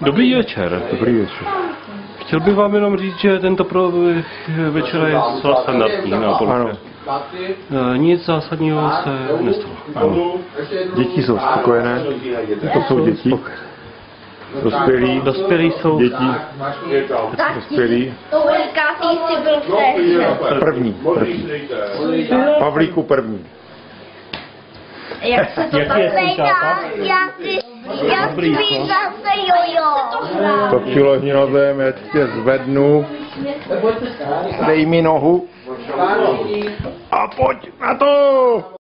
Dobrý večer. Dobrý večer. Chtěl bych vám jenom říct, že tento večer je zcela standardní na Polce. Nic zásadního se nestalo. Ano. Děti jsou spokojené. To jsou děti. Dospělí jsou děti. Dospělí. První. Pavlíku první. Jak se to tam nejde? Já chci zase jojo. Topči lehni na zem, já tě zvednu. Dej mi nohu. A pojď na to!